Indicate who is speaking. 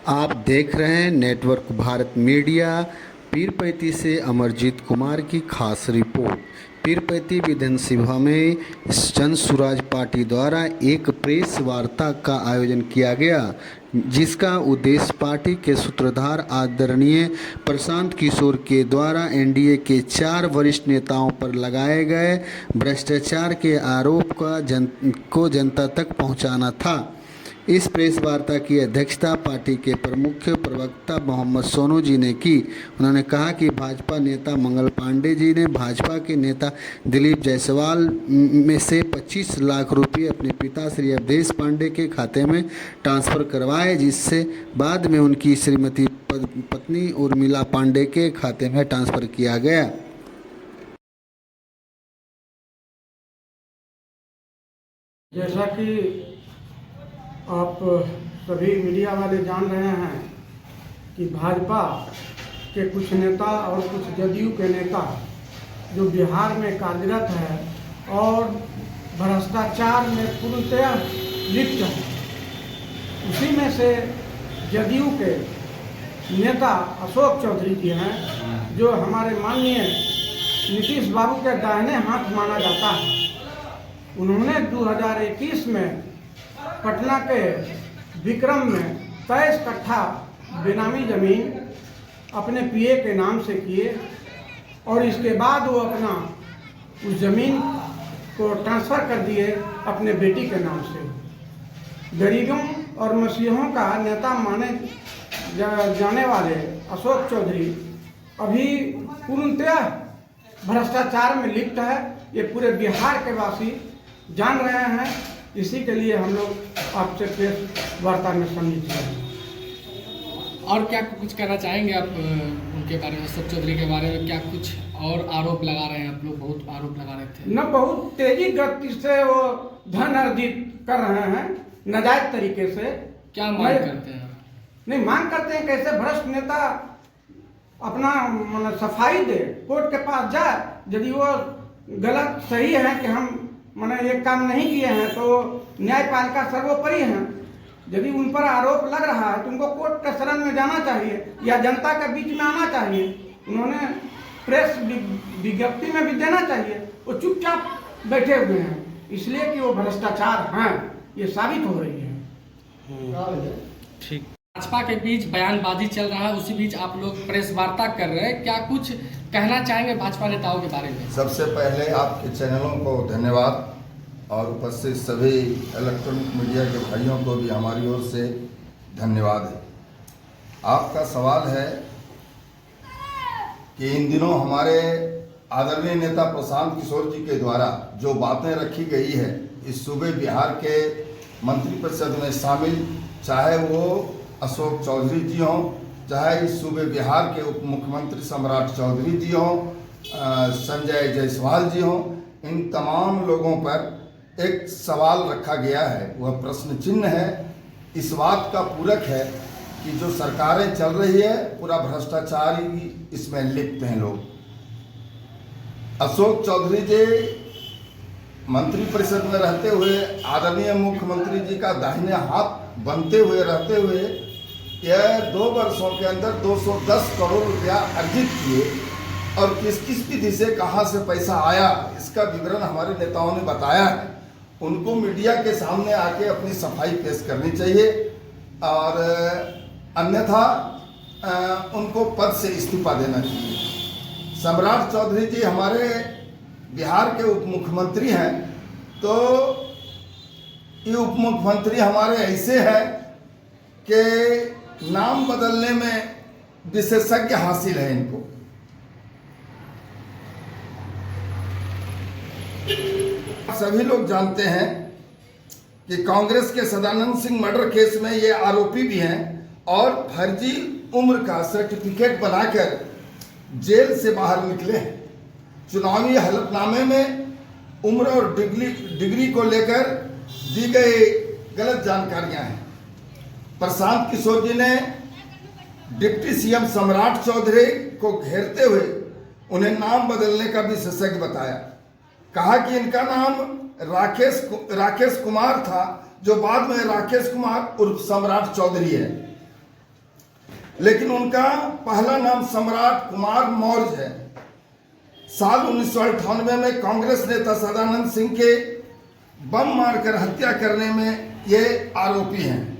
Speaker 1: आप देख रहे हैं नेटवर्क भारत मीडिया। पीरपैंती से अमरजीत कुमार की खास रिपोर्ट। पीरपैंती विधानसभा में जन स्वराज पार्टी द्वारा एक प्रेस वार्ता का आयोजन किया गया, जिसका उद्देश्य पार्टी के सूत्रधार आदरणीय प्रशांत किशोर के द्वारा एनडीए के 4 वरिष्ठ नेताओं पर लगाए गए भ्रष्टाचार के आरोप को जनता तक पहुंचाना था। इस प्रेस वार्ता की अध्यक्षता पार्टी के प्रमुख प्रवक्ता मोहम्मद सोनू जी ने की। उन्होंने कहा कि भाजपा नेता मंगल पांडे जी ने भाजपा के नेता दिलीप जायसवाल में से 25 लाख रुपए अपने पिता श्री अवधेश पांडे के खाते में ट्रांसफ़र करवाए, जिससे बाद में उनकी श्रीमती पत्नी उर्मिला पांडे के खाते में ट्रांसफ़र किया गया।
Speaker 2: जैसा कि आप सभी मीडिया वाले जान रहे हैं कि भाजपा के कुछ नेता और कुछ जदयू के नेता जो बिहार में कार्यरत है और भ्रष्टाचार में पूर्णतः लिप्त है, उसी में से जदयू के नेता अशोक चौधरी जी हैं, जो हमारे माननीय नीतीश बाबू के दाहिने हाथ माना जाता है। उन्होंने 2021 में पटना के विक्रम में 23 कट्ठा बेनामी ज़मीन अपने पीए के नाम से किए और इसके बाद वो अपना उस ज़मीन को ट्रांसफ़र कर दिए अपने बेटी के नाम से। गरीबों और मसीहों का नेता माने जाने वाले अशोक चौधरी अभी पूर्णतः भ्रष्टाचार में लिप्त है। ये पूरे बिहार के वासी जान रहे हैं। इसी के लिए हम लोग आपसे प्रेस वार्ता में सम्मिलित हैं।
Speaker 3: और क्या कुछ कहना चाहेंगे आप उनके बारे में, अशोक चौधरी के बारे में? क्या कुछ और आरोप लगा रहे हैं आप लोग? बहुत आरोप लगा रहे थे
Speaker 2: न, बहुत तेजी गति से वो धन अर्जित कर रहे हैं नाजायज तरीके से।
Speaker 3: क्या मांग करते हैं?
Speaker 2: नहीं, मांग करते हैं कैसे भ्रष्ट नेता अपना सफाई दे, कोर्ट के पास जाए। यदि वो गलत सही है कि हम ये काम नहीं किए हैं तो न्यायपालिका सर्वोपरि है। यदि उन पर आरोप लग रहा है तो उनको कोर्ट के शरण में जाना चाहिए या जनता के बीच में आना चाहिए। उन्होंने प्रेस विज्ञप्ति में भी देना चाहिए। वो चुपचाप बैठे हुए हैं इसलिए कि वो भ्रष्टाचार हैं, ये साबित हो रही है।
Speaker 3: ठीक। भाजपा के बीच बयानबाजी चल रहा है, उसी बीच आप लोग प्रेस वार्ता कर रहे हैं। क्या कुछ कहना चाहेंगे भाजपा नेताओं के बारे में?
Speaker 4: सबसे पहले आपके चैनलों को धन्यवाद और उपस्थित सभी इलेक्ट्रॉनिक मीडिया के भाइयों को भी हमारी ओर से धन्यवाद है। आपका सवाल है कि इन दिनों हमारे आदरणीय नेता प्रशांत किशोर जी के द्वारा जो बातें रखी गई है इस सूबे बिहार के मंत्रिपरिषद में शामिल, चाहे वो अशोक चौधरी जी हों, चाहे इस सूबे बिहार के उप मुख्यमंत्री सम्राट चौधरी जी हों, संजय जायसवाल जी हों, इन तमाम लोगों पर एक सवाल रखा गया है। वह प्रश्न चिन्ह है, इस बात का पूरक है कि जो सरकारें चल रही है पूरा भ्रष्टाचार ही इसमें लिप्त हैं लोग। अशोक चौधरी जी मंत्रिपरिषद में रहते हुए आदरणीय मुख्यमंत्री जी का दाहिने हाथ बनते हुए रहते हुए यह 2 वर्षों के अंदर 210 करोड़ रुपया अर्जित किए और किस किस विधि से कहाँ से पैसा आया इसका विवरण हमारे नेताओं ने बताया है। उनको मीडिया के सामने आके अपनी सफाई पेश करनी चाहिए और अन्यथा उनको पद से इस्तीफा देना चाहिए। सम्राट चौधरी जी हमारे बिहार के उप मुख्यमंत्री हैं, तो ये उप मुख्यमंत्री हमारे ऐसे हैं कि नाम बदलने में विशेषज्ञ हासिल है इनको। सभी लोग जानते हैं कि कांग्रेस के सदानंद सिंह मर्डर केस में ये आरोपी भी हैं और फर्जी उम्र का सर्टिफिकेट बनाकर जेल से बाहर निकले हैं। चुनावी हलफनामे में उम्र और डिग्री को लेकर दी गई गलत जानकारियां हैं। प्रशांत किशोर जी ने डिप्टी सीएम सम्राट चौधरी को घेरते हुए उन्हें नाम बदलने का विशेषज्ञ बताया। कहा कि इनका नाम राकेश कुमार था, जो बाद में राकेश कुमार उर्फ सम्राट चौधरी है। लेकिन उनका पहला नाम सम्राट कुमार मौर्य है। साल 1998 में कांग्रेस नेता सदानंद सिंह के बम मारकर हत्या करने में ये आरोपी हैं।